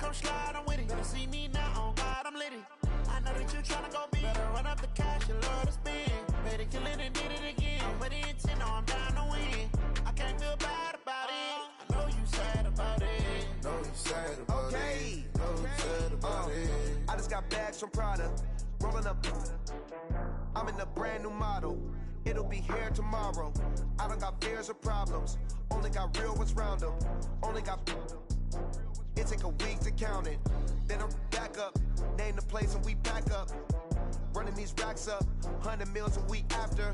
come slide, I'm with it. Better see me now, on God, I'm litty. I know that you tryna go big. Better run up the cash, you love to spend. Better kill it and did it again. I'm with the intent, no, I'm down to win. I can't feel bad about it. I know you sad about it. Know you sad about it. Know you sad about it. I just got bags from Prada, rolling up. I'm in a brand new model. It'll be here tomorrow. I don't got fears or problems. Only got real ones round them. Only got. It take a week to count it. Then I'm back up. Name the place and we back up. Running these racks up. 100 meals a week after.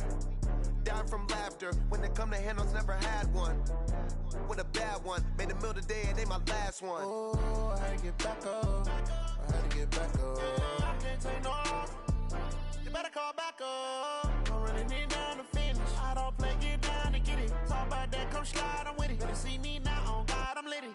Down from laughter. When they come to handles, never had one. With a bad one. Made a meal today and they my last one. Oh, I had to get back up. I had to get back up. I can't take no loss. You better call back up. I'm running it down to finish. I don't play, get down and get it. Talk about that, come slide, I'm with it. Better see me now, on God, I'm litty.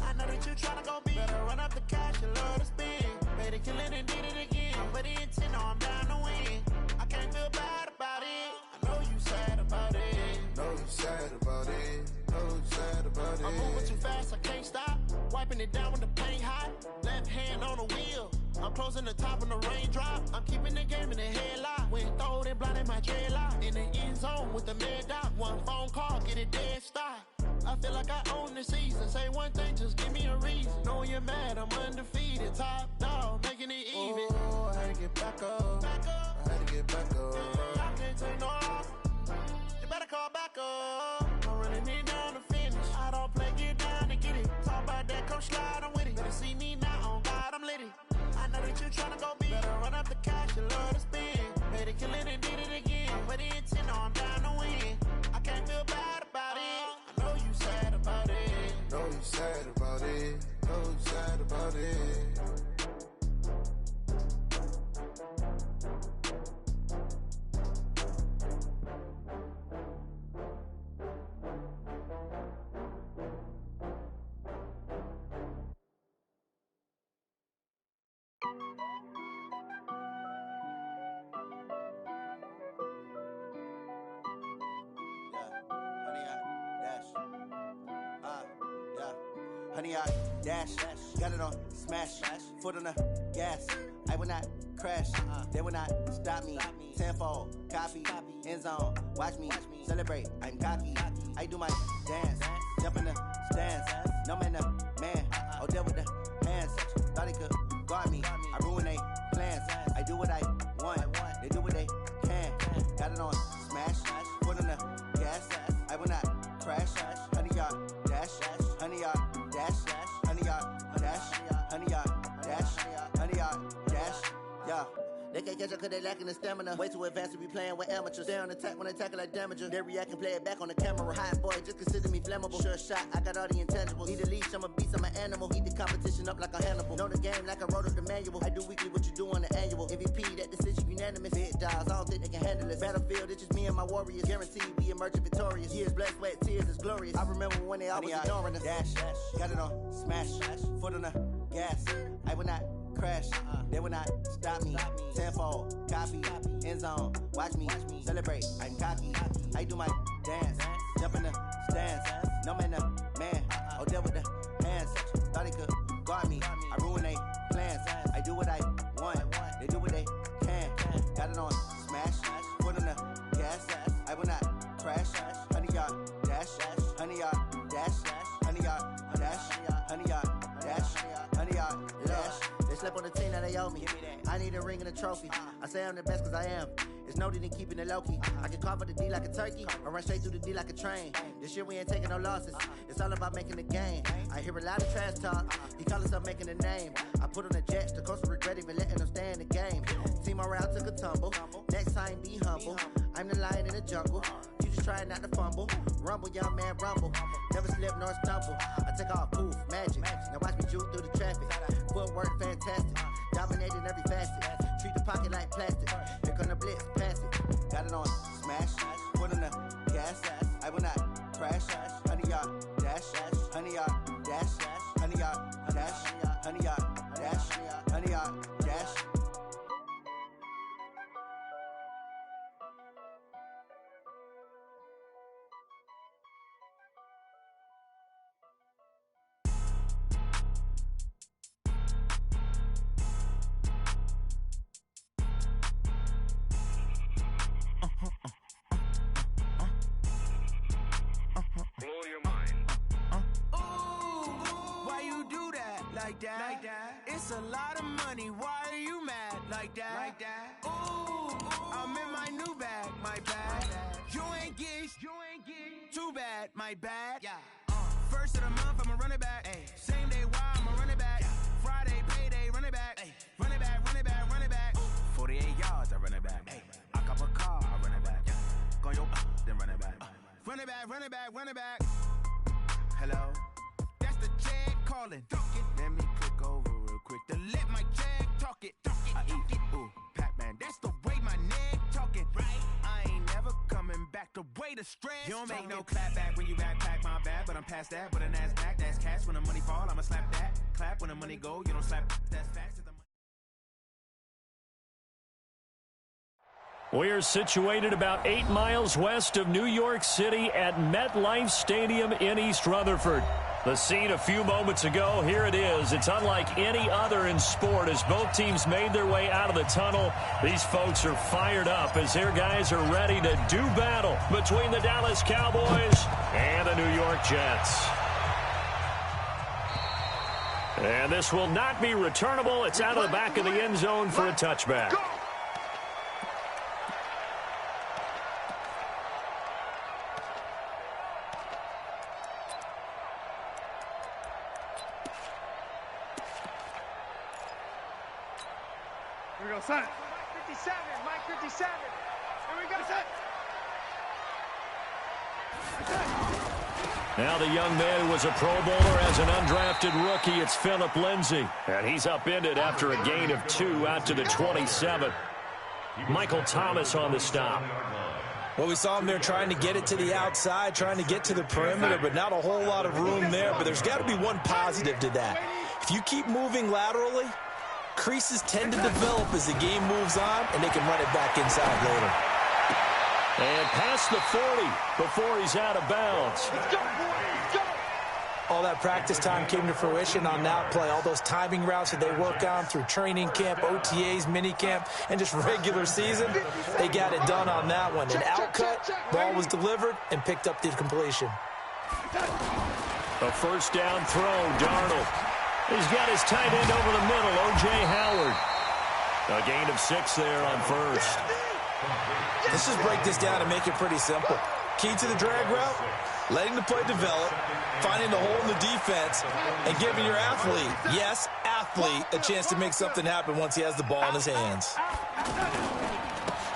I know that you tryna go big. Better run up the cash, you love to spend. Better kill it and did it again. I'm with the intent, no, I'm down to win. I can't feel bad about it. I know you sad about it. Know you sad about it. Know you sad about it. I'm moving too fast, I can't stop. Wiping it down when the paint hot. Left hand on the wheel. I'm closing the top when the raindrop. I'm keeping the game in the headlock. When throwed and blinded my dreadlock. In the end zone with the mad dot. One phone call, get it dead stop. I feel like I own the season. Say one thing, just give me a reason. Knowing you're mad, I'm undefeated. Top dog, making it even. Oh, I had to get back up. I had to get back up. I can't take no loss. You better call back up. I'm running it down to finish. I don't play, get down and get it. Talk about that, come slide, I'm with it. Better see me now, on God, I'm litty. I know that you tryna go big. Better run up the cash, you love to spend. Better kill it and did it again. I'm with the intent, no, I'm down to win. I can't feel bad about it. I know you sad about it. Know you sad about it. Know you sad about it. Honey, I dash, got it on smash, foot on the gas. I will not crash, they will not stop me. Tenfold, copy, end zone, watch me celebrate. I'm cocky, I do my dance, jump in the stands. No man, the man, oh deal with the hands. Thought he could guard me, I ruin they plans. I do what I want, they do what they can. Got it on smash, foot on the gas. I will not crash, honey, y'all dash, honey, y'all dash, honey, y'all dash, honey, y'all dash, honey, y'all dash, yeah. They can't catch up cause they lacking the stamina. Way too advanced to be playing with amateurs. Stay on attack when they tackle like damager. They react and play it back on the camera. Hot boy, just consider me flammable. Sure shot, I got all the intangibles. Need a leash, I'm a beast, I'm an animal. Heat the competition up like a Hannibal. Know the game like I wrote up the manual. I do weekly what you do on the annual. MVP, that decision unanimous. Big dials, I don't think they can handle it. Battlefield, it's just me and my warriors. Guaranteed we emerging victorious. Years, blood, sweat, tears, it's glorious. I remember when they always ignoring us. Dash, got it on smash, foot on the gas. I will not crash, they will not stop me. Tenfold, copy, end zone, watch me celebrate. I'm cocky, I do my dance, jump in the stands. No man, the man, oh deal with the hands. Thought he could guard me, I ruin they plans. I do what I want, they do what they can. Got it on smash, foot on the gas. I will not crash, honey, y'all dash, honey, y'all dash, honey, y'all dash, honey, y'all dash, honey, y'all dash. They slept on the team that they owe me. I need a ring and a trophy. I say I'm the best cause I am. It's no need in keeping it low key. I can carve for the D like a turkey, or run straight through the D like a train. This year we ain't taking no losses. It's all about making the game. I hear a lot of trash talk. He call himself making a name. I put on the jets. The coach will regret even letting them stay in the game. Team morale took a tumble. Next time be humble. I'm the lion in the jungle. You just trying not to fumble. Rumble, young man, rumble. Never slip nor stumble. I take off, poof, magic. Now watch me juke through the traffic. Footwork fantastic. Dominating every facet. Treat the pocket like plastic. Here come the blitz, pass it. Got it on smash. Foot on the gas. I will not crash. Honey, y'all dash. Honey, y'all dash. Honey, y'all dash. Honey, y'all dash. Honey, y'all dash. like that. It's a lot of money, why are you mad like that? Ooh, I'm in my new bag, my bad. You ain't get too bad, my bad. First of the month, I'ma run it back. Same day, why I'ma run it back. Friday, payday, run it back. Run it back, run it back, run it back. 48 yards, I run it back. I cop a car, I run it back. Go yo, then run it back. Run it back, run it back, run it back. Hello? That's the jag calling. Let me click over real quick to let my jag talk it. I eat it, ooh, Pac-Man. That's the way my neck talking. Right? I ain't never coming back the way the stress. You don't make no clap back when you backpack my bad, but I'm past that with a NASDAQ. That's cash when the money fall. I'ma slap that. Clap when the money go. You don't slap. That's facts. We're situated about 8 miles west of New York City at MetLife Stadium in East Rutherford. The scene a few moments ago, here it is. It's unlike any other in sport as both teams made their way out of the tunnel. These folks are fired up as their guys are ready to do battle between the Dallas Cowboys and the New York Jets. And this will not be returnable. It's out of the back of the end zone for a touchback. Here we go, son. Mike 57, Mike 57. Here we go, son. Now the young man who was a Pro Bowler as an undrafted rookie, it's Phillip Lindsay. And he's upended after a gain of 2 out to the 27. Michael Thomas on the stop. Well, we saw him there trying to get it to the outside, trying to get to the perimeter, but not a whole lot of room there. But there's got to be one positive to that. If you keep moving laterally, creases tend to develop as the game moves on, and they can run it back inside later. And past the 40 before he's out of bounds. Let's go, boy. Let's go. All that practice time came to fruition on that play. All those timing routes that they work on through training camp, OTAs, minicamp, and just regular season, they got it done on that one. An outcut, ball was delivered, and picked up the completion. A first down throw, Darnold. He's got his tight end over the middle, O.J. Howard. A gain of 6 there on first. Let's just break this down and make it pretty simple. Key to the drag route, letting the play develop, finding the hole in the defense, and giving your athlete, yes, athlete, a chance to make something happen once he has the ball in his hands.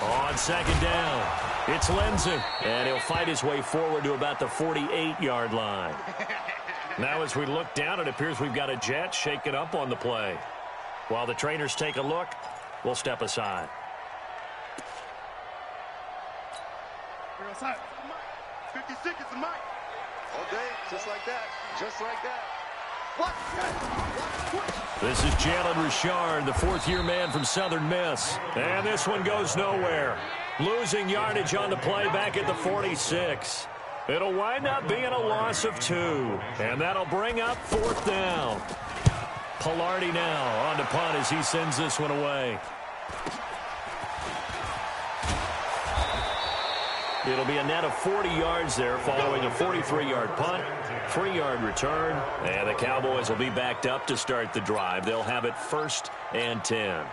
On second down, it's Lindsay, and he'll fight his way forward to about the 48-yard line. Now as we look down, it appears we've got a Jet shaking up on the play. While the trainers take a look, we'll step aside. Here we go, son. 56 is the mic. All day, just like that. Just like that. What? This is Jalen Richard, the fourth-year man from Southern Miss. And this one goes nowhere. Losing yardage on the play back at the 46. It'll wind up being a loss of 2. And that'll bring up 4th down. Pilardi now on to punt as he sends this one away. It'll be a net of 40 yards there following a 43-yard punt, 3-yard return, and the Cowboys will be backed up to start the drive. They'll have it 1st and 10.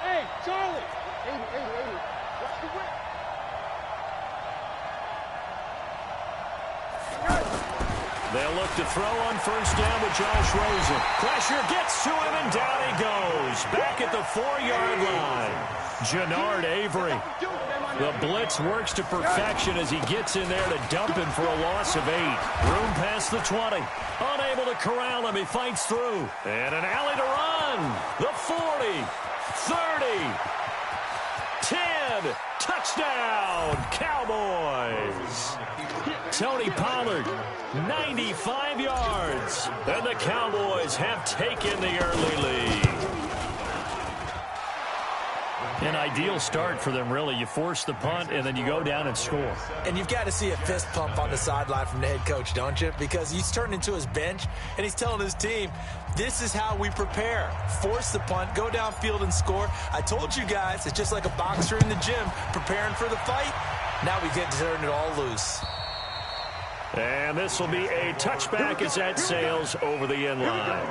Hey, Charlie. 80. Watch the whip. They'll look to throw on first down with Josh Rosen. Pressure gets to him, and down he goes. Back at the 4-yard line. Jannard Avery. The blitz works to perfection as he gets in there to dump him for a loss of 8. Room past the 20. Unable to corral him. He fights through. And an alley to run. The 40. 30. 10. Touchdown, Cowboys. Tony Pollard, 95 yards. And the Cowboys have taken the early lead. An ideal start for them, really. You force the punt, and then you go down and score. And you've got to see a fist pump on the sideline from the head coach, don't you? Because he's turned into his bench, and he's telling his team, this is how we prepare. Force the punt, go downfield and score. I told you guys, it's just like a boxer in the gym preparing for the fight. Now we get to turn it all loose. And this will be a touchback as that sails over the end line.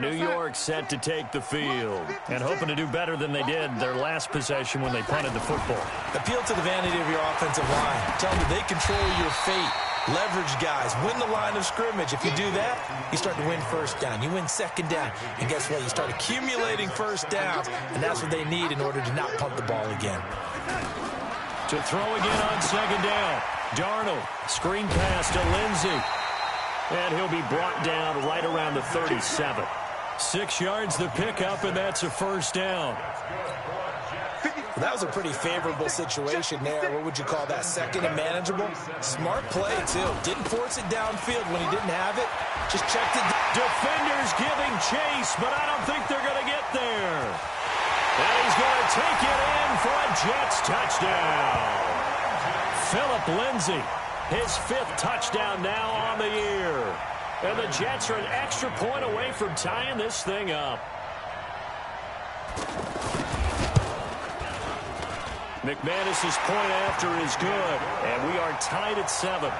New York set to take the field and hoping to do better than they did their last possession when they punted the football. Appeal to the vanity of your offensive line. Tell them that they control your fate. Leverage guys. Win the line of scrimmage. If you do that, you start to win first down. You win second down. And guess what? You start accumulating first downs. And that's what they need in order to not punt the ball again. To throw again on second down. Darnold. Screen pass to Lindsey. And he'll be brought down right around the 37. 6 yards the pickup, and that's a first down. Well, that was a pretty favorable situation there. What would you call that? Second and manageable? Smart play, too. Didn't force it downfield when he didn't have it. Just checked it. Defenders giving chase, but I don't think they're going to get there. And he's going to take it in for a Jets touchdown. Phillip Lindsay. His 5th touchdown now on the year. And the Jets are an extra point away from tying this thing up. McManus's point after is good, and we are tied at 7.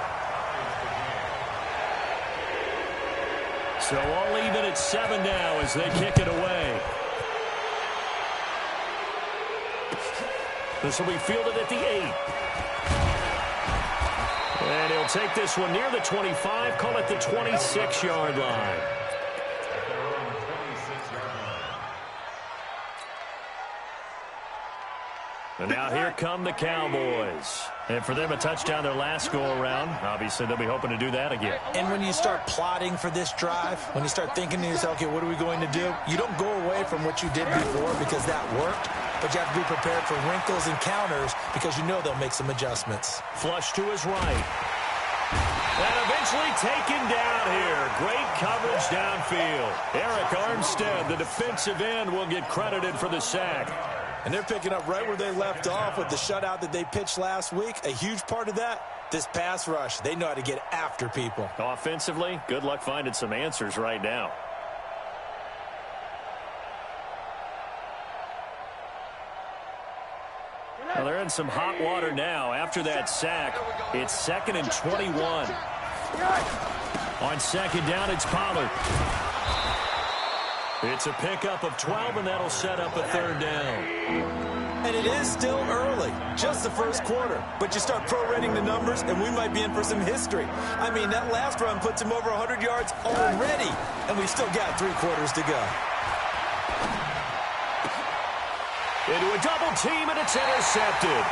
So all even at 7 now as they kick it away. This will be fielded at the 8. And he'll take this one near the 25, call it the 26-yard line. And now here come the Cowboys. And for them, a touchdown their last go-around. Obviously, they'll be hoping to do that again. And when you start plotting for this drive, when you start thinking to yourself, okay, what are we going to do? You don't go away from what you did before because that worked. But you have to be prepared for wrinkles and counters because you know they'll make some adjustments. Flush to his right. And eventually taken down here. Great coverage downfield. Eric Armstead, the defensive end, will get credited for the sack. And they're picking up right where they left off with the shutout that they pitched last week. A huge part of that, this pass rush. They know how to get after people. Offensively, good luck finding some answers right now. Well, they're in some hot water now. After that sack, it's 2nd and 21. On second down, it's Pollard. It's a pickup of 12, and that'll set up a 3rd down. And it is still early, just the first quarter. But you start prorating the numbers, and we might be in for some history. I mean, that last run puts him over 100 yards already, and we've still got 3 quarters to go. Into a double team, and it's intercepted.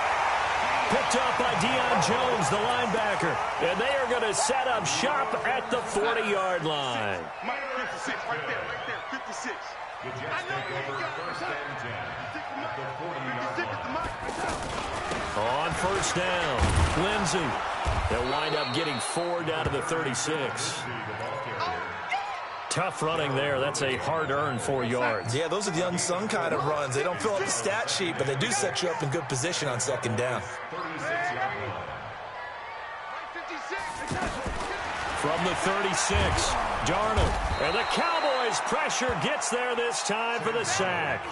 Picked up by Deion Jones, the linebacker. And they are going to set up shop at the 40-yard line. Mike 56, right there, 56. On first down, Lindsey. They'll wind up getting 4 down to the 36. Tough running there. That's a hard-earned 4 yards. Yeah, those are the unsung kind of runs. They don't fill up the stat sheet, but they do set you up in good position on second down. From the 36, Darnold. And the Cowboys pressure gets there this time for the sack.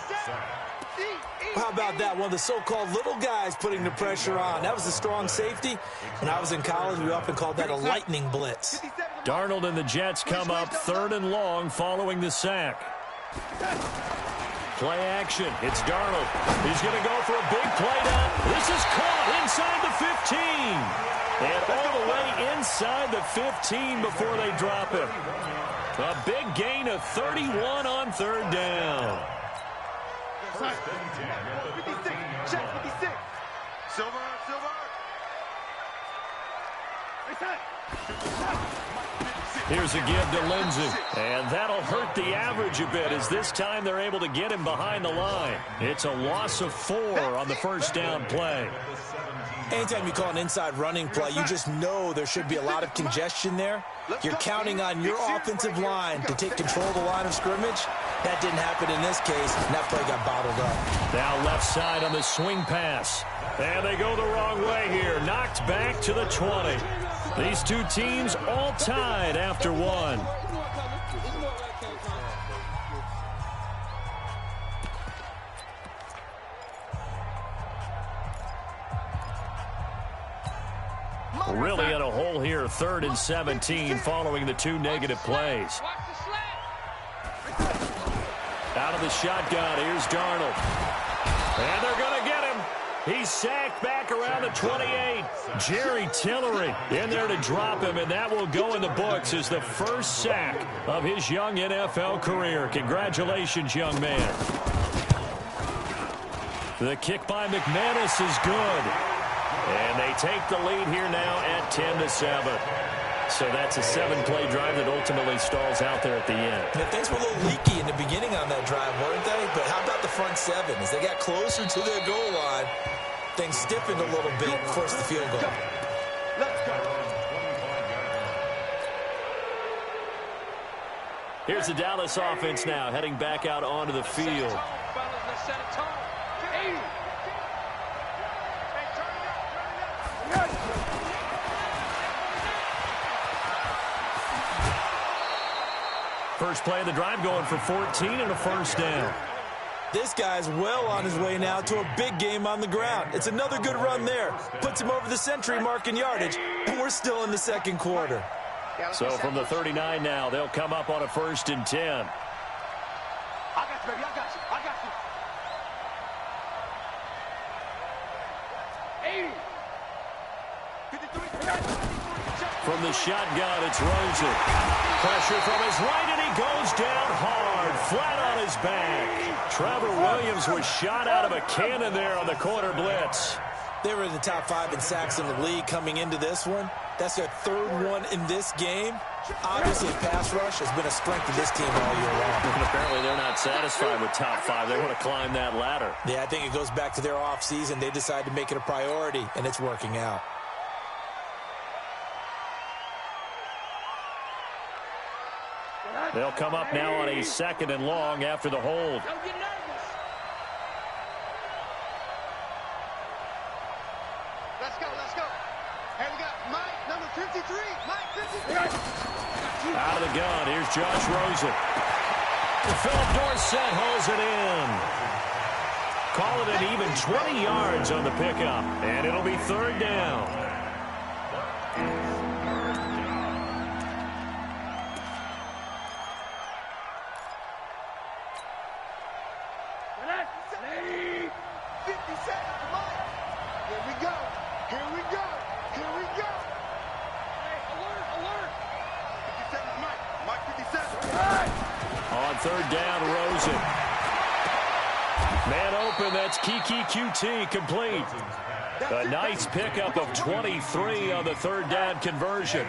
How about that? One of the so-called little guys putting the pressure on. That was a strong safety. When I was in college, we often called that a lightning blitz. Darnold and the Jets come up 3rd and long following the sack. Play action. It's Darnold. He's going to go for a big play down. This is caught inside the 15. And all the way inside the 15 before they drop him. A big gain of 31 on 3rd down. 56, check 56. Silver. Here's a give to Lindsey. And that'll hurt the average a bit as this time they're able to get him behind the line. It's a loss of 4 on the first down play. Anytime you call an inside running play, you just know there should be a lot of congestion there. You're counting on your offensive line to take control of the line of scrimmage. That didn't happen in this case, and that play got bottled up. Now left side on the swing pass. And they go the wrong way here. Knocked back to the 20. These two teams all tied after one. Really in a hole here, 3rd and 17 following the 2 negative plays. Out of the shotgun, here's Darnold. And they're going to get him. He's sacked back around the 28. Jerry Tillery in there to drop him, and that will go in the books as the first sack of his young NFL career. Congratulations, young man. The kick by McManus is good. And they take the lead here now at 10-7. So that's a 7-play drive that ultimately stalls out there at the end. Yeah, things were a little leaky in the beginning on that drive, weren't they? But how about the front 7? As they got closer to their goal line, things stiffened a little bit, forced the field goal. Here's the Dallas offense now, heading back out onto the field. First play of the drive going for 14 and a first down. This guy's well on his way now to a big game on the ground. It's another good run there. Puts him over the century mark in yardage, and we're still in the second quarter. So from the 39 now, they'll come up on a 1st and 10. I got you, baby. I got you. I got you. 80. 53. From the shotgun, it's Rosen. Pressure from his right, and he goes down hard, flat on his back. Trevor Williams was shot out of a cannon there on the corner blitz. They were in the top 5 in sacks in the league coming into this one. That's their 3rd one in this game. Obviously, pass rush has been a strength of this team all year long. And apparently they're not satisfied with top 5. They want to climb that ladder. Yeah, I think it goes back to their offseason. They decided to make it a priority, and it's working out. They'll come up now on a 2nd and long after the hold. Don't get nervous. Let's go, let's go. Here we go. Mike, number 53. Mike, 53. Out of the gun, here's Josh Rosen. Philip Dorsett hauls it in. Call it an even 20 yards on the pickup, and it'll be 3rd down. On 3rd down, Rosen. Man open, that's Kiki QT complete. A nice pickup of 23 on the 3rd down conversion.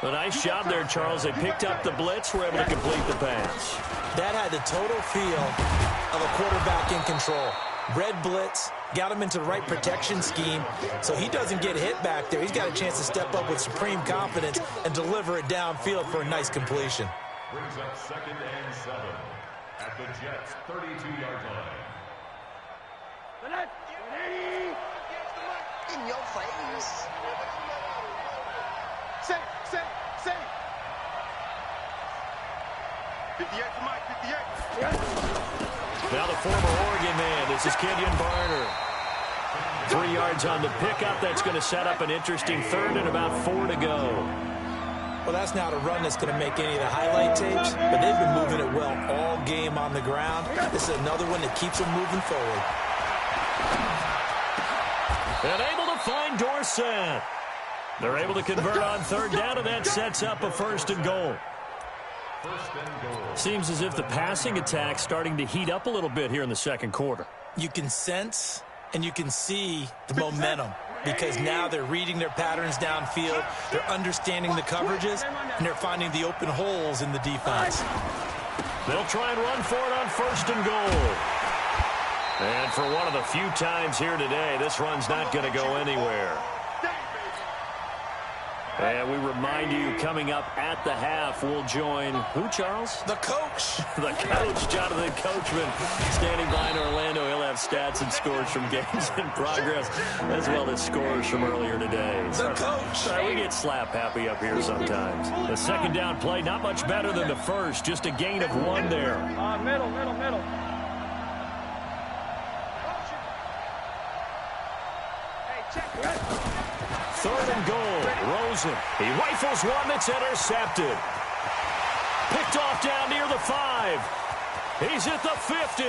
A nice job there, Charles. They picked up the blitz, were able to complete the pass. That had the total feel of a quarterback in control. Red blitz, got him into the right protection scheme, so he doesn't get hit back there. He's got a chance to step up with supreme confidence and deliver it downfield for a nice completion. Brings up 2nd and 7 at the Jets' 32-yard line. In your face. Say. 58 for Mike, 58. Now the former Oregon man, this is Kenyon Barner. 3 yards on the pickup. That's going to set up an interesting 3rd and about 4 to go. Well, that's not a run that's going to make any of the highlight tapes, but they've been moving it well all game on the ground. This is another one that keeps them moving forward. And able to find Dorsett. They're able to convert on 3rd down, and that sets up a 1st and goal. Seems as if the passing attack's starting to heat up a little bit here in the 2nd quarter. You can sense and you can see the momentum. because now they're reading their patterns downfield, they're understanding the coverages, and they're finding the open holes in the defense. They'll try and run for it on 1st and goal. And for one of the few times here today, this run's not going to go anywhere. And we remind you, coming up at the half, we'll join who, Charles? The coach. The coach, Jonathan Coachman, standing by in Orlando. He'll have stats and scores from games in progress, as well as scores from earlier today. The coach. We get slap happy up here sometimes. The second down play, not much better than the first. Just a gain of 1 there. Middle. Hey, check. 3rd and goal. Rosen. He rifles one that's intercepted. Picked off down near the 5. He's at the 50.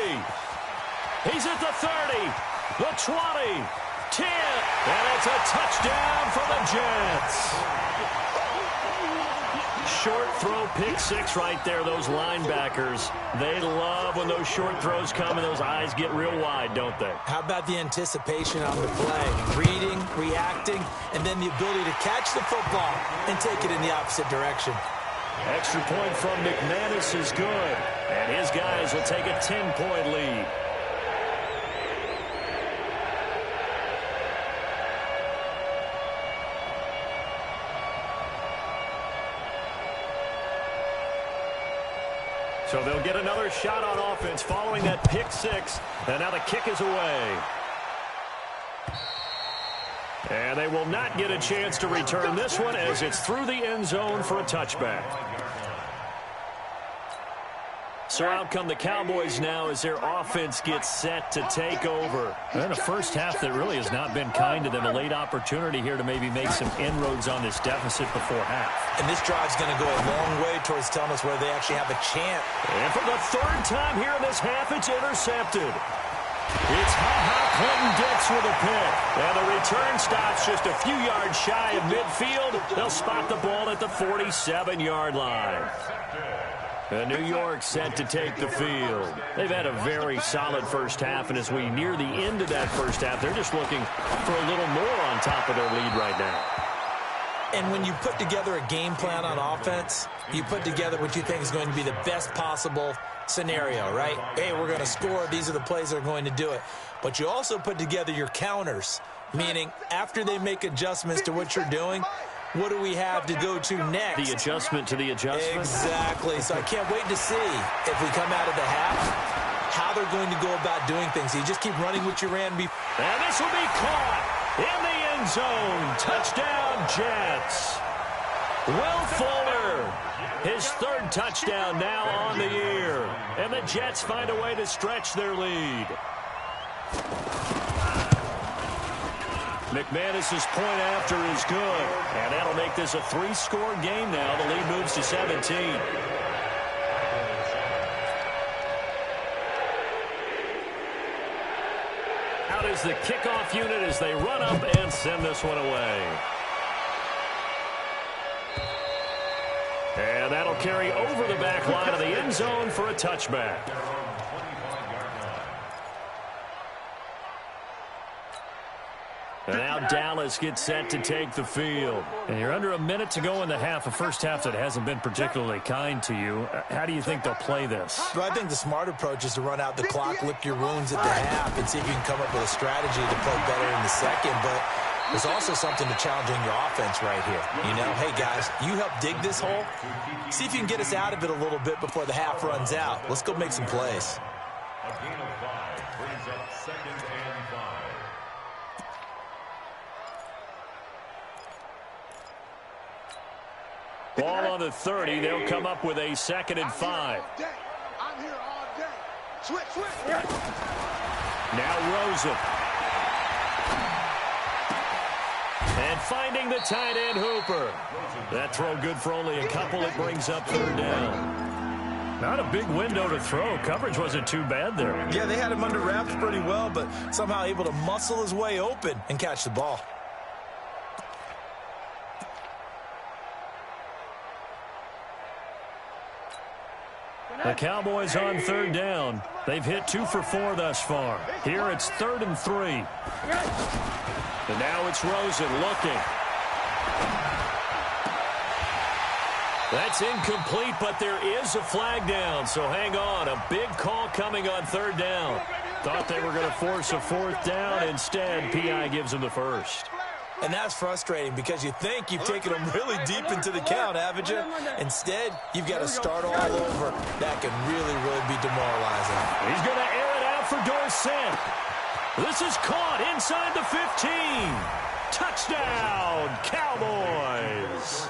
He's at the 30. The 20. 10. And it's a touchdown for the Jets. Short throw, pick 6 right there. Those linebackers, they love when those short throws come and those eyes get real wide, don't they? How about the anticipation on the play? Reading, reacting, and then the ability to catch the football and take it in the opposite direction. Extra point from McManus is good, and his guys will take a 10-point lead. So they'll get another shot on offense following that pick 6, and now the kick is away. And they will not get a chance to return this one as it's through the end zone for a touchback. So out come the Cowboys now as their offense gets set to take over. And a first half that really has not been kind to them. A late opportunity here to maybe make some inroads on this deficit before half. And this drive's going to go a long way towards telling us where they actually have a chance. And for the 3rd time here in this half, it's intercepted. It's Clinton-Dix with a pick. And the return stops just a few yards shy of midfield. They'll spot the ball at the 47-yard line. And New York set to take the field. They've had a very solid first half, and as we near the end of that first half, they're just looking for a little more on top of their lead right now. And when you put together a game plan on offense, you put together what you think is going to be the best possible scenario, right? Hey, we're going to score. These are the plays that are going to do it. But you also put together your counters, meaning after they make adjustments to what you're doing, what do we have to go to next? The adjustment to the adjustment? Exactly. So I can't wait to see if we come out of the half, how they're going to go about doing things. So you just keep running what you ran before. And this will be caught in the end zone. Touchdown, Jets. Will Fuller, his 3rd touchdown now on the year. And the Jets find a way to stretch their lead. McManus's point after is good, and that'll make this a 3-score game now. The lead moves to 17. Out is the kickoff unit as they run up and send this one away. And that'll carry over the back line of the end zone for a touchback. And now Dallas gets set to take the field. And you're under a minute to go in the half, a first half that hasn't been particularly kind to you. How do you think they'll play this? Well, I think the smart approach is to run out the clock, lick your wounds at the half, and see if you can come up with a strategy to play better in the second. But there's also something to challenging your offense right here. You know, hey, guys, you help dig this hole. See if you can get us out of it a little bit before the half runs out. Let's go make some plays. A gain of 5 brings up 2nd and 5. Ball on the 30. They'll come up with a 2nd and 5. I'm here all day. Switch. Now Rosen. And finding the tight end Hooper. That throw good for only a couple. It brings up 3rd down. Not a big window to throw. Coverage wasn't too bad there. Yeah, they had him under wraps pretty well, but somehow able to muscle his way open and catch the ball. The Cowboys on third down. They've hit 2 for 4 thus far. Here it's 3rd and 3. And now it's Rosen looking. That's incomplete, but there is a flag down, so hang on. A big call coming on 3rd down. Thought they were going to force a 4th down. Instead, P.I. gives them the first. And that's frustrating because you think you've taken them really deep into the count, haven't you? Instead, you've got to start all over. That can really be demoralizing. He's going to air it out for Dorsett. This is caught inside the 15. Touchdown, Cowboys.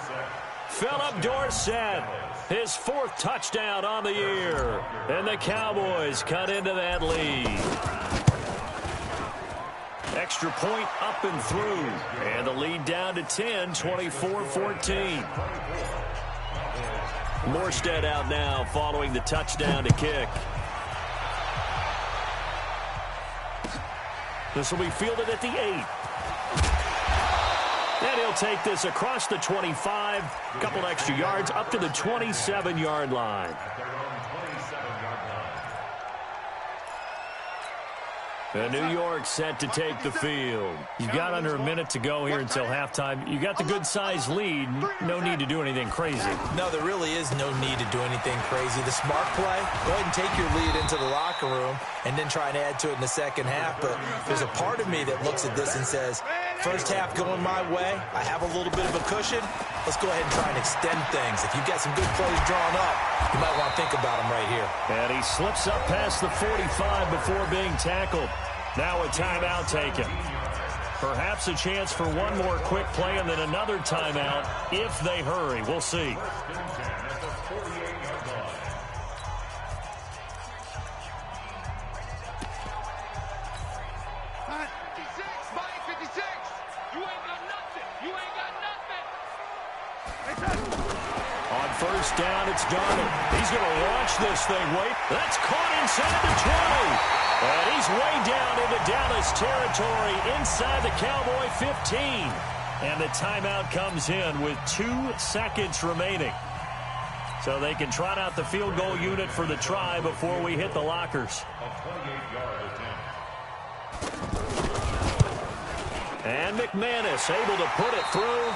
Philip Dorsett, his 4th touchdown on the year. And the Cowboys cut into that lead. Extra point up and through. And the lead down to 10, 24-14. Morstead out now following the touchdown to kick. This will be fielded at the 8. And he'll take this across the 25, a couple extra yards, up to the 27-yard line. And New York set to take the field. You've got under a minute to go here until halftime. You got the good-sized lead. No need to do anything crazy. No, there really is no need to do anything crazy. The smart play, go ahead and take your lead into the locker room and then try and add to it in the second half. But there's a part of me that looks at this and says, first half going my way, I have a little bit of a cushion. Let's go ahead and try and extend things. If you've got some good plays drawn up, you might want to think about them right here. And he slips up past the 45 before being tackled. Now a timeout taken. Perhaps a chance for one more quick play and then another timeout if they hurry. We'll see. On first down, it's Darnold. He's going to launch this thing. Wait, that's caught inside the 20. And he's way down into Dallas territory inside the Cowboy 15. And the timeout comes in with 2 seconds remaining. So they can trot out the field goal unit for the try before we hit the lockers. And McManus able to put it through.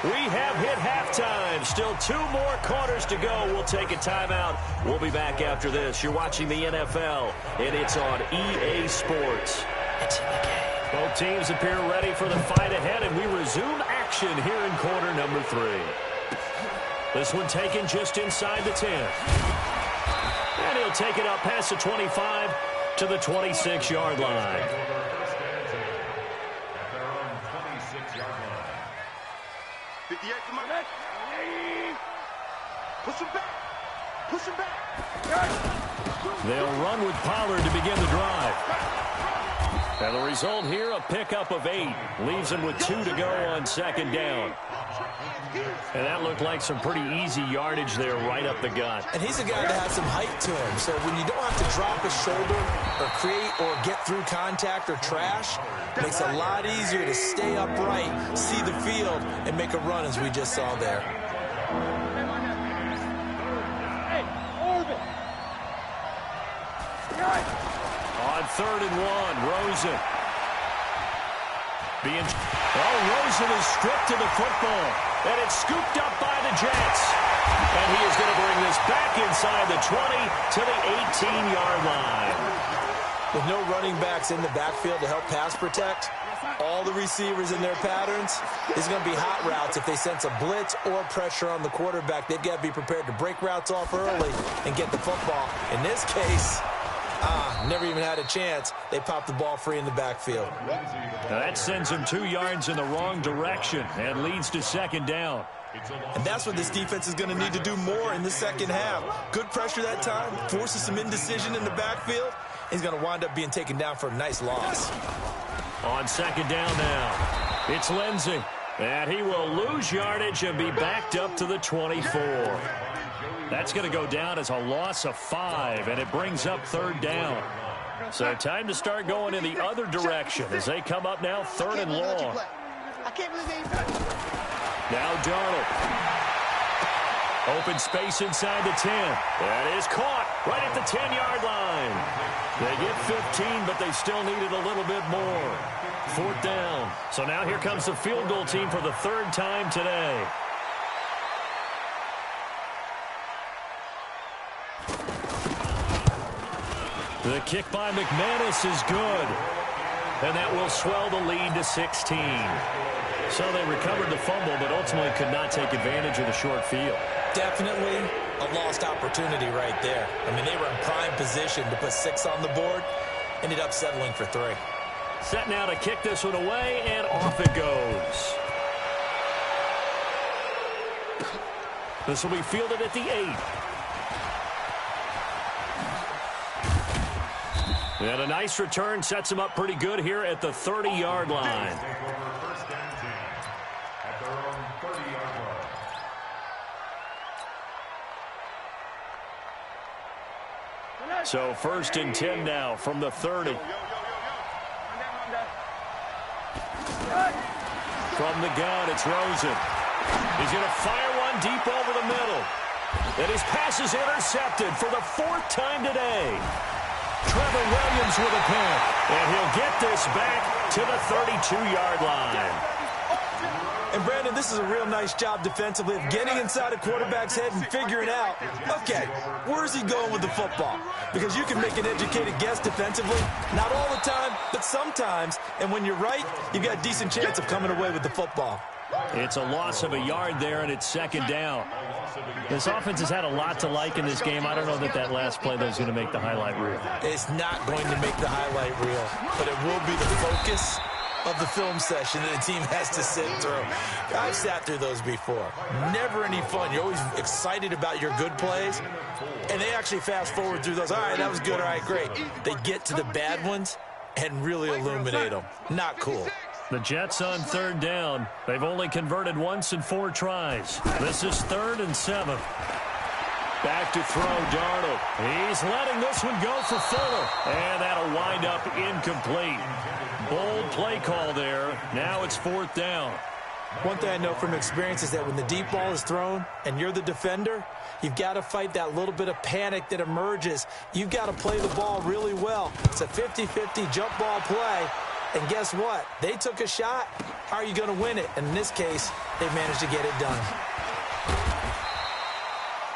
We have hit halftime. Still 2 more quarters to go. We'll take a timeout. We'll be back after this. You're watching the NFL, and it's on EA Sports. It's in the game. Both teams appear ready for the fight ahead, and we resume action here in quarter number 3. This one taken just inside the 10. And he'll take it up past the 25 to the 26-yard line. Push him back. Push him back. They'll run with Pollard to begin the drive. And the result here, a pickup of 8. Leaves them with 2 to go on second down. And that looked like some pretty easy yardage there right up the gut. And he's a guy that has some height to him. So when you don't have to drop his shoulder or create or get through contact or trash, it makes it a lot easier to stay upright, see the field, and make a run as we just saw there. On 3rd and 1, Rosen. Rosen is stripped to the football. And it's scooped up by the Jets. And he is going to bring this back inside the 20 to the 18-yard line. With no running backs in the backfield to help pass protect, all the receivers in their patterns, is going to be hot routes if they sense a blitz or pressure on the quarterback. They've got to be prepared to break routes off early and get the football. In this case, never even had a chance. They popped the ball free in the backfield. Now that sends him 2 yards in the wrong direction and leads to second down. And that's what this defense is going to need to do more in the second half. Good pressure that time, forces some indecision in the backfield. He's going to wind up being taken down for a nice loss. On second down now, it's Lindsey. And he will lose yardage and be backed up to the 24. That's going to go down as a loss of 5, and it brings up 3rd down. So time to start going in the other direction as they come up now 3rd and long. I can't believe they... Now Darnold. Open space inside the 10. That is caught right at the 10-yard line. They get 15, but they still needed a little bit more. 4th down. So now here comes the field goal team for the 3rd time today. The kick by McManus is good. And that will swell the lead to 16. So they recovered the fumble, but ultimately could not take advantage of the short field. Definitely a lost opportunity right there. I mean, they were in prime position to put 6 on the board. Ended up settling for 3. Set now to kick this one away, and off it goes. This will be fielded at the 8. And a nice return sets him up pretty good here at the 30-yard line. So 1st and 10 now from the 30. From the gun, it's Rosen. He's going to fire one deep over the middle. And his pass is intercepted for the 4th time today. Trevor Williams with a pick. And he'll get this back to the 32-yard line. And, Brandon, this is a real nice job defensively of getting inside a quarterback's head and figuring out, okay, where's he going with the football? Because you can make an educated guess defensively. Not all the time, but sometimes. And when you're right, you've got a decent chance of coming away with the football. It's a loss of a yard there, and it's 2nd down. This offense has had a lot to like in this game. I don't know that last play, though, is going to make the highlight reel. It's not going to make the highlight reel, but it will be the focus of the film session that the team has to sit through. I've sat through those before. Never any fun. You're always excited about your good plays, and they actually fast forward through those. All right, that was good. All right, great. They get to the bad ones and really illuminate them. Not cool. The Jets on 3rd down. They've only converted once in 4 tries. This is 3rd and 7. Back to throw, Darnold. He's letting this one go for Fuller. And that'll wind up incomplete. Bold play call there. Now it's 4th down. One thing I know from experience is that when the deep ball is thrown and you're the defender, you've got to fight that little bit of panic that emerges. You've got to play the ball really well. It's a 50-50 jump ball play. And guess what? They took a shot. How are you going to win it? And in this case, they managed to get it done.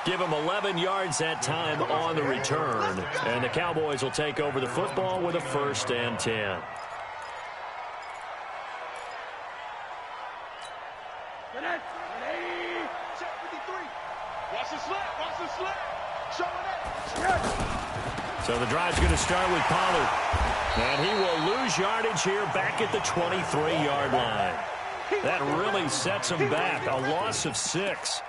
Give him 11 yards that time on the return. And the Cowboys will take over the football with a 1st and 10. So the drive's going to start with Pollard. And he will lose yardage here back at the 23-yard line. That really sets him back. A loss of 6.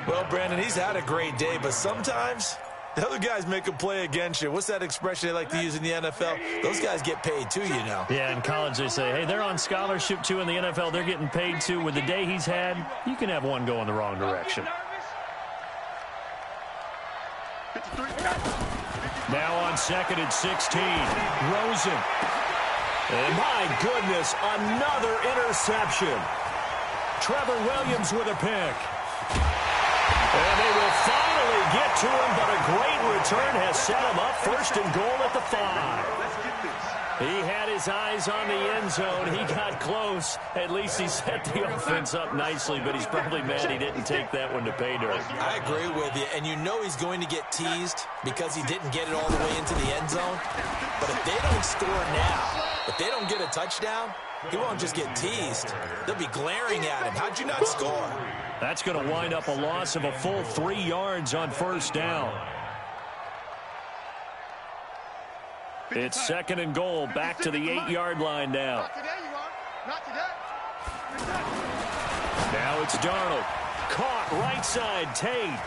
Well, Brandon, he's had a great day, but sometimes the other guys make a play against you. What's that expression they like to use in the NFL? Those guys get paid too, you know. Yeah, in college they say, hey, they're on scholarship too. In the NFL, they're getting paid too. With the day he's had, you can have one go in the wrong direction. Now on 2nd and 16, Rosen. And my goodness, another interception. Trevor Williams with a pick. And they will finally get to him, but a great return has set him up 1st and goal at the 5. He had his eyes on the end zone. He got close. At least he set the offense up nicely, but he's probably mad he didn't take that one to pay dirt. I agree with you, and you know he's going to get teased because he didn't get it all the way into the end zone. But if they don't score now, if they don't get a touchdown, he won't just get teased. They'll be glaring at him. How'd you not score? That's going to wind up a loss of a full 3 yards on 1st down. It's 2nd and goal, back to the 8-yard line now. Now it's Darnold. Caught right side, Tate.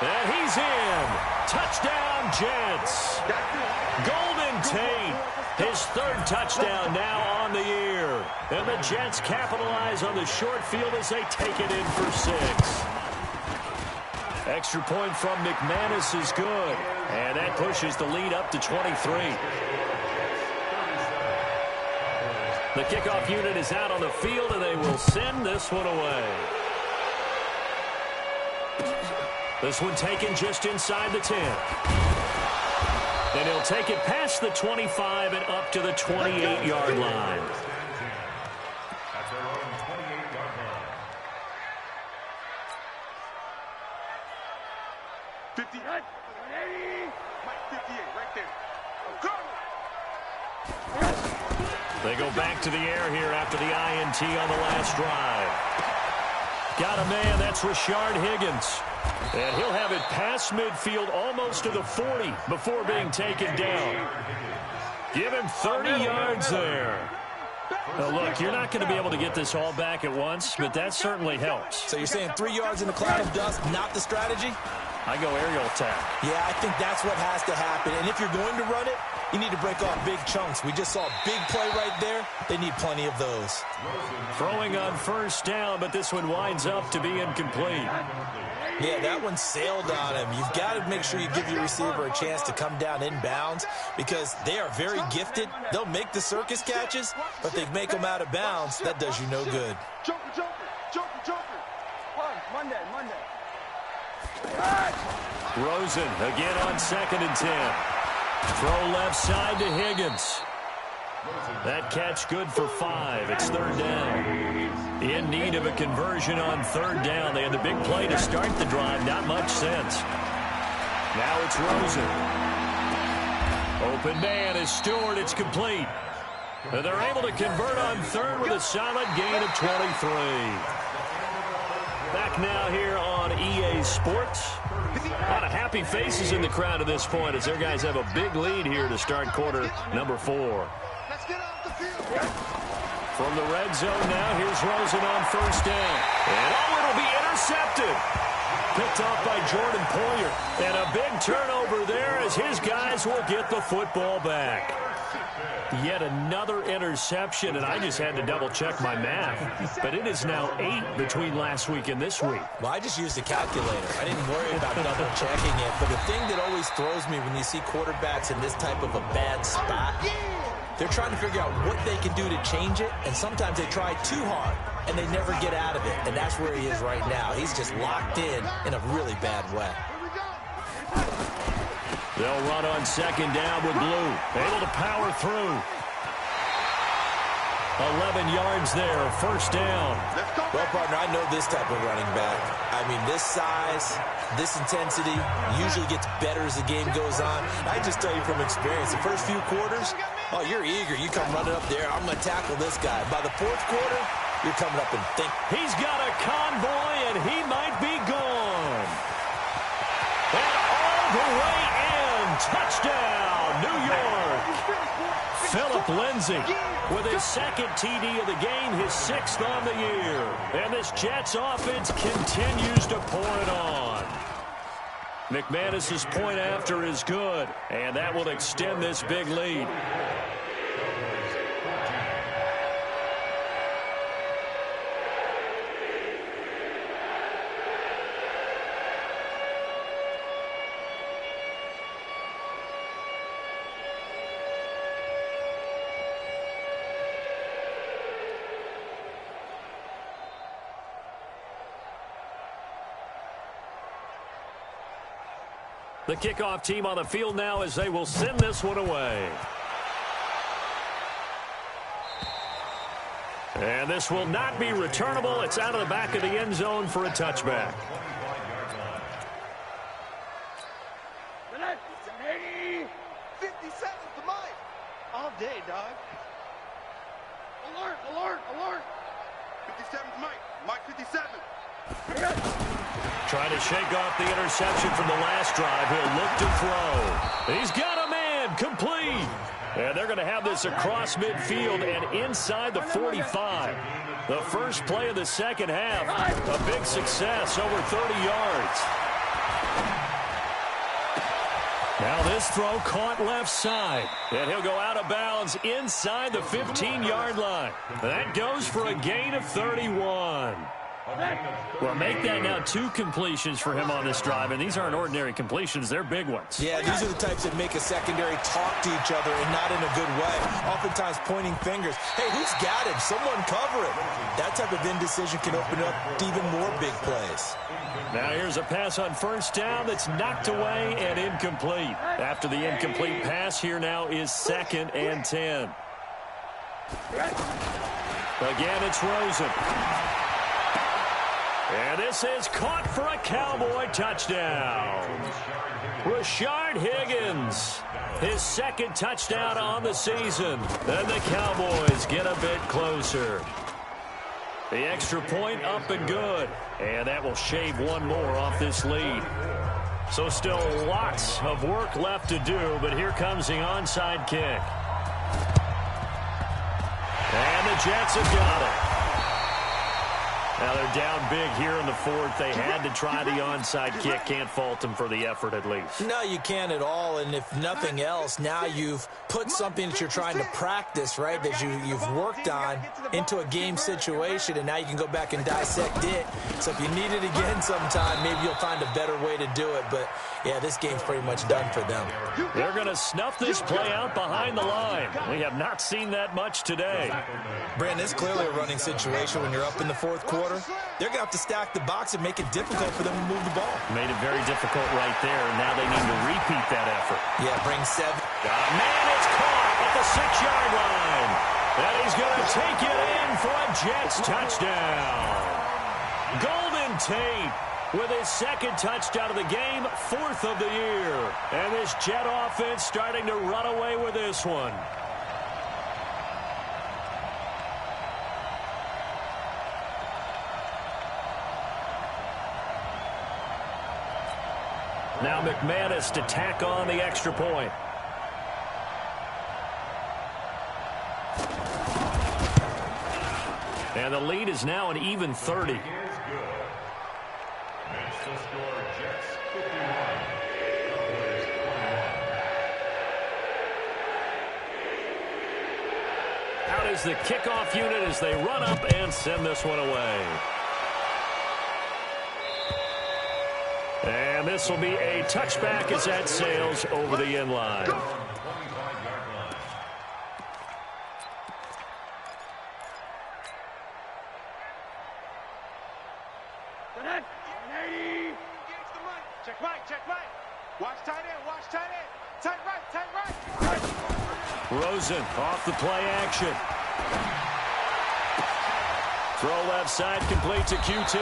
And he's in. Touchdown, Jets. Golden Tate. His 3rd touchdown now on the year. And the Jets capitalize on the short field as they take it in for 6. Extra point from McManus is good. And that pushes the lead up to 23. The kickoff unit is out on the field, and they will send this one away. This one taken just inside the 10. And he'll take it past the 25 and up to the 28-yard line. At their own 28-yard line. 58. Mike, 58, right there. They go back to the air here after the INT on the last drive. Got a man, that's Rashard Higgins. And he'll have it past midfield almost to the 40 before being taken down. Give him 30 yards there. Now look, you're not going to be able to get this all back at once, but that certainly helps. So you're saying 3 yards in the cloud of dust, not the strategy? I go aerial attack. Yeah, I think that's what has to happen. And if you're going to run it, you need to break off big chunks. We just saw a big play right there. They need plenty of those. Throwing on first down, but this one winds up to be incomplete. Yeah, that one sailed on him. You've got to make sure you give your receiver a chance to come down inbounds because they are very gifted. They'll make the circus catches, but they make them out of bounds. That does you no good. Joker. Monday. Rosen again on 2nd and 10. Throw left side to Higgins. That catch good for 5. It's 3rd down. In need of a conversion on 3rd down. They had the big play to start the drive. Not much sense. Now it's Rosen. Open man is Stewart. It's complete. And they're able to convert on 3rd with a solid gain of 23. Back now here on EA Sports. A lot of happy faces in the crowd at this point as their guys have a big lead here to start quarter number 4. Let's get off the field. From the red zone now, here's Rosen on 1st down. And it'll be intercepted. Picked off by Jordan Poyer. And a big turnover there as his guys will get the football back. Yet another interception, and I just had to double-check my math. But it is now 8 between last week and this week. Well, I just used a calculator. I didn't worry about double-checking it. But the thing that always throws me when you see quarterbacks in this type of a bad spot, they're trying to figure out what they can do to change it, and sometimes they try too hard, and they never get out of it. And that's where he is right now. He's just locked in a really bad way. They'll run on 2nd down with Blue. Able to power through. 11 yards there, 1st down. Well, partner, I know this type of running back. I mean, this size, this intensity usually gets better as the game goes on. I just tell you from experience, the first few quarters, oh, you're eager. You come running up there, I'm going to tackle this guy. By the 4th quarter, you're coming up and think. He's got a convoy, and he might be gone. And all the way in, touchdown, New York. Philip Lindsay with his 2nd TD of the game, his 6th on the year. And this Jets offense continues to pour it on. McManus's point after is good, and that will extend this big lead. The kickoff team on the field now as they will send this one away. And this will not be returnable. It's out of the back of the end zone for a touchback. 57 to Mike. All day, dog. Alert. 57 to Mike. Mike 57. Trying to shake off the interception from the last drive. He'll look to throw. He's got a man, complete. And they're going to have this across midfield and inside the 45. The first play of the 2nd half, a big success, over 30 yards. Now this throw caught left side. And he'll go out of bounds inside the 15-yard line. That goes for a gain of 31. Well, make that now 2 completions for him on this drive, and these aren't ordinary completions. They're big ones. Yeah, these are the types that make a secondary talk to each other and not in a good way. Oftentimes pointing fingers. Hey, who's got him? Someone cover it. That type of indecision can open up even more big plays. Now here's a pass on first down that's knocked away and incomplete. After the incomplete pass, here now is 2nd and 10. Again, it's Rosen. And this is caught for a Cowboy touchdown. Rashard Higgins, his 2nd touchdown on the season. And the Cowboys get a bit closer. The extra point up and good. And that will shave 1 more off this lead. So still lots of work left to do, but here comes the onside kick. And the Jets have got it. Now they're down big here in the 4th. They had to try the onside kick. Can't fault them for the effort at least. No, you can't at all. And if nothing else, now you've put something that you're trying to practice, right, that you've worked on into a game situation, and now you can go back and dissect it. So if you need it again sometime, maybe you'll find a better way to do it. But, yeah, this game's pretty much done for them. They're going to snuff this play out behind the line. We have not seen that much today. Brandon, it's clearly a running situation when you're up in the 4th quarter. They're going to have to stack the box and make it difficult for them to move the ball. Made it very difficult right there, and now they need to repeat that effort. Yeah, bring 7. Man, it's caught at the 6-yard line. And he's going to take it in for a Jets touchdown. Golden Tate with his 2nd touchdown of the game, 4th of the year. And this Jet offense starting to run away with this one. Now McManus to tack on the extra point. And the lead is now an even 30. Out is the kickoff unit as they run up and send this one away. And this will be a touchback as that sails over the end line. Check right. Watch tight end. Tight right. Rosen off the play action. Throw left side complete to QT.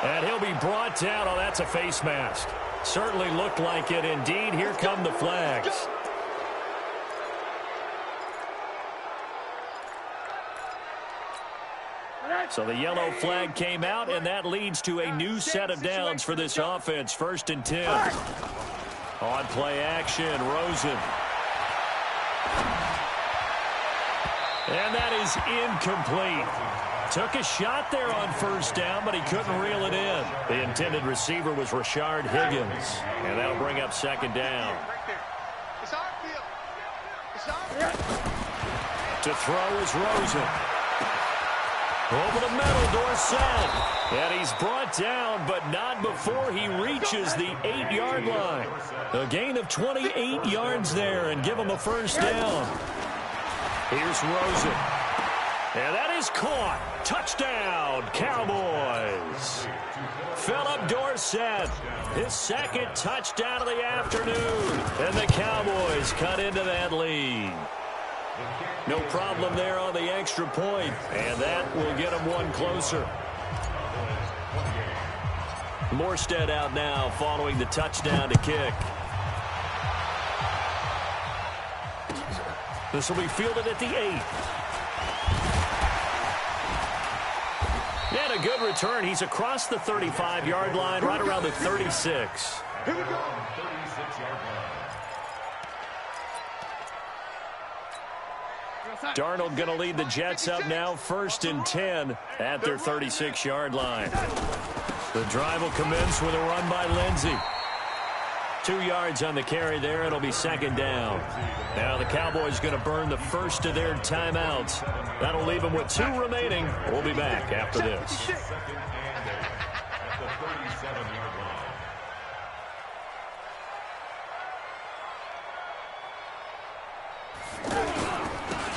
And he'll be brought down. Oh, that's a face mask. Certainly looked like it indeed. Here come the flags. So the yellow flag came out, and that leads to a new set of downs for this offense. 1st and 10. On play action, Rosen. And that is incomplete. Took a shot there on 1st down, but he couldn't reel it in. The intended receiver was Rashard Higgins. And that'll bring up 2nd down. To throw is Rosen. Over the middle, Dorsett. And he's brought down, but not before he reaches the 8-yard line. A gain of 28 yards there, and give him a 1st down. Here's Rosen. And that is caught. Touchdown, Cowboys. Philip Dorsett, his 2nd touchdown of the afternoon. And the Cowboys cut into that lead. No problem there on the extra point, and that will get them one closer. Morstead out now following the touchdown to kick. This will be fielded at the 8. And a good return. He's across the 35-yard line, right around the 36. Here we go. Darnold going to lead the Jets up now, 1st and 10 at their 36-yard line. The drive will commence with a run by Lindsey. 2 yards on the carry there. It'll be second down. Now the Cowboys going to burn the first of their timeouts. That'll leave them with 2 remaining. We'll be back after this.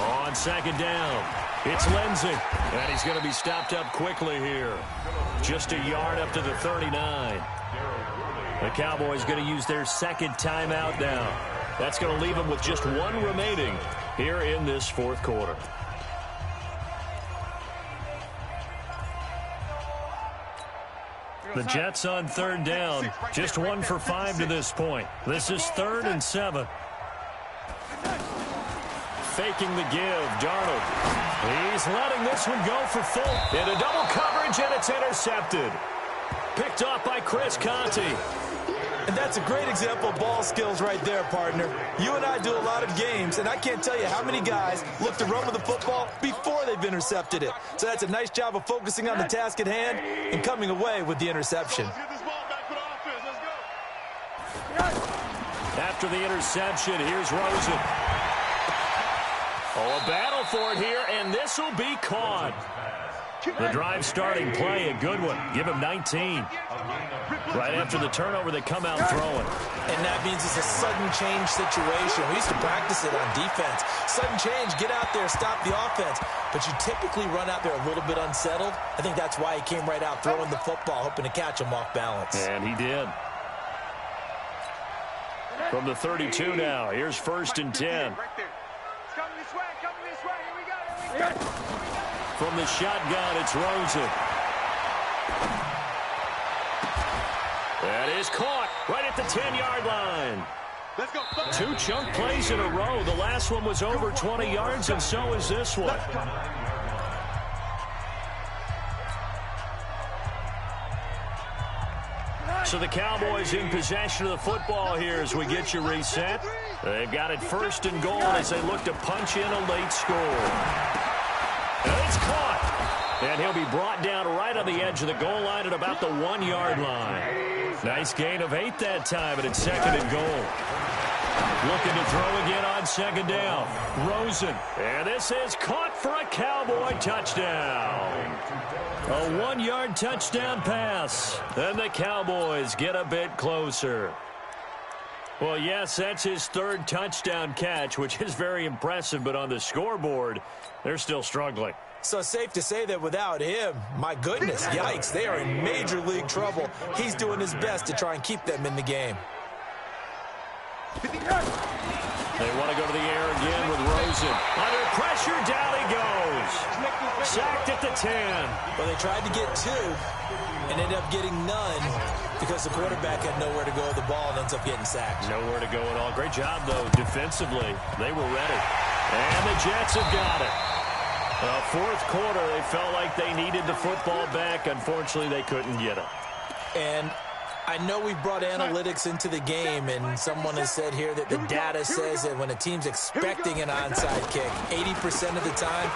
On second down, it's Lindsey, and he's going to be stopped up quickly here. Just a yard up to the 39. The Cowboys going to use their second timeout now. That's going to leave them with just 1 remaining here in this fourth quarter. The Jets on third down, just 1 for 5 to this point. This is 3rd and 7. Faking the give, Darnold. He's letting this one go for full. Into double coverage, and it's intercepted. Picked off by Chris Conte. And that's a great example of ball skills right there, partner. You and I do a lot of games, and I can't tell you how many guys look to run with the football before they've intercepted it. So that's a nice job of focusing on the task at hand and coming away with the interception. After the interception, here's Rosen. Oh, a battle for it here, and this will be caught. The drive starting play, a good one. Give him 19. Right after the turnover, they come out throwing. And that means it's a sudden change situation. We used to practice it on defense. Sudden change, get out there, stop the offense. But you typically run out there a little bit unsettled. I think that's why he came right out throwing the football, hoping to catch him off balance. And he did. From the 32 now, here's 1st and 10. From the shotgun, it's Rosen. That is caught right at the 10-yard line. 2 chunk plays in a row. The last one was over 20 yards, and so is this one. So the Cowboys in possession of the football here as we get you reset. They've got it 1st and goal as they look to punch in a late score. And it's caught. And he'll be brought down right on the edge of the goal line at about the 1-yard line. Nice gain of 8 that time, and it's 2nd and goal. Looking to throw again on 2nd down. Rosen. And this is caught for a Cowboy touchdown. A 1-yard touchdown pass. And the Cowboys get a bit closer. Well, yes, that's his 3rd touchdown catch, which is very impressive, but on the scoreboard, they're still struggling. So safe to say that without him, my goodness, yikes, they are in major league trouble. He's doing his best to try and keep them in the game. They want to go to the air again with Rosen. Under pressure, down he goes. Sacked at the 10. Well, they tried to get 2 and ended up getting none because the quarterback had nowhere to go with the ball and ends up getting sacked. Nowhere to go at all. Great job, though, defensively. They were ready. And the Jets have got it. Fourth quarter, they felt like they needed the football back. Unfortunately, they couldn't get it. And I know we've brought analytics into the game, and someone has said here that the data says that when a team's expecting an onside kick, 80% of the time,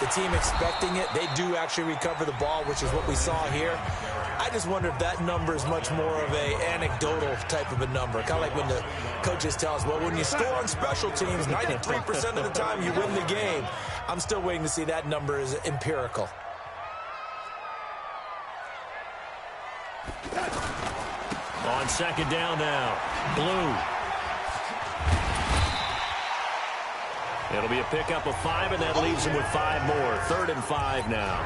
the team expecting it, they do actually recover the ball, which is what we saw here. I just wonder if that number is much more of a anecdotal type of a number. Kind of like when the coaches tell us, well, when you score on special teams, 93% of the time you win the game. I'm still waiting to see that number is empirical. On 2nd down now, Blue. It'll be a pickup of 5, and that leaves them with 5 more. 3rd and 5 now.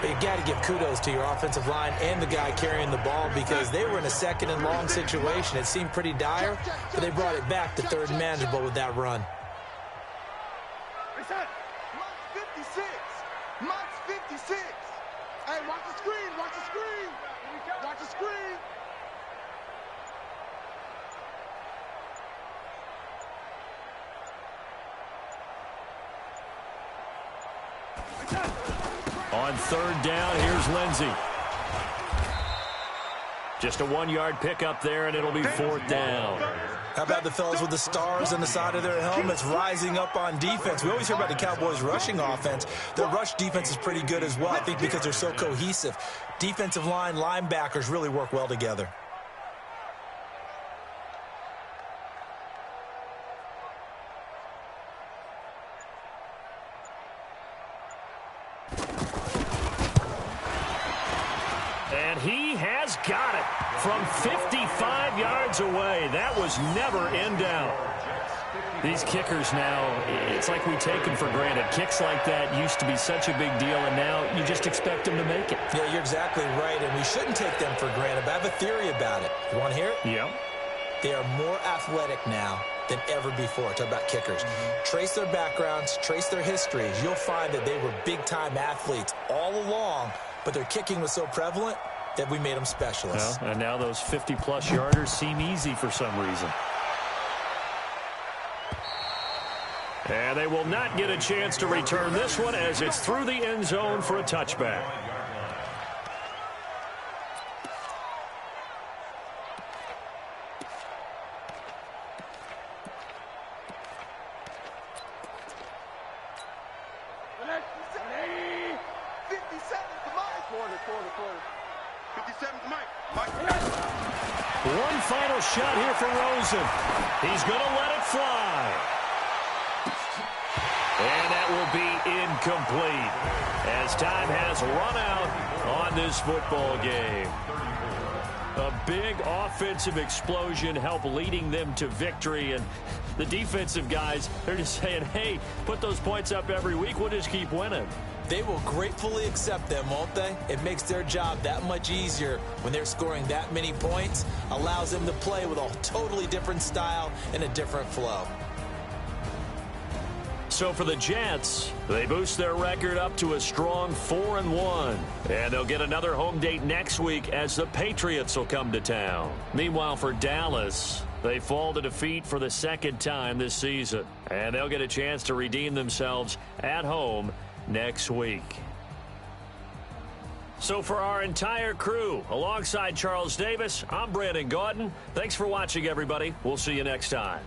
You got to give kudos to your offensive line and the guy carrying the ball because they were in a 2nd and long situation. It seemed pretty dire, but they brought it back to 3rd and manageable with that run. Month 56. Month 56. Hey, watch the screen. Watch the screen. Watch the screen. On 3rd down, here's Lindsey. Just a 1-yard pickup there, and it'll be 4th down. How about the fellas with the stars on the side of their helmets rising up on defense? We always hear about the Cowboys' rushing offense. Their rush defense is pretty good as well, I think, because they're so cohesive. Defensive line, linebackers really work well together. And he has got it from 55 yards away. That was never in doubt. These kickers now, it's like we take them for granted. Kicks like that used to be such a big deal, and now you just expect them to make it. Yeah, you're exactly right, and we shouldn't take them for granted, but I have a theory about it. You want to hear it? Yeah. They are more athletic now than ever before. Talk about kickers. Trace their backgrounds, trace their histories. You'll find that they were big-time athletes all along, but their kicking was so prevalent that we made them specialists. Well, and now those 50-plus yarders seem easy for some reason. And they will not get a chance to return this one as it's through the end zone for a touchback. One final shot here for Rosen. He's going to let it fly. And that will be incomplete as time has run out on this football game. A big offensive explosion helped leading them to victory. And the defensive guys, they're just saying, hey, put those points up every week. We'll just keep winning. They will gratefully accept them, won't they? It makes their job that much easier when they're scoring that many points. Allows them to play with a totally different style and a different flow. So for the Jets, they boost their record up to a strong 4-1. And they'll get another home date next week as the Patriots will come to town. Meanwhile, for Dallas, they fall to defeat for the second time this season. And they'll get a chance to redeem themselves at home next week. So for our entire crew, alongside Charles Davis, I'm Brandon Gaudin. Thanks for watching, everybody. We'll see you next time.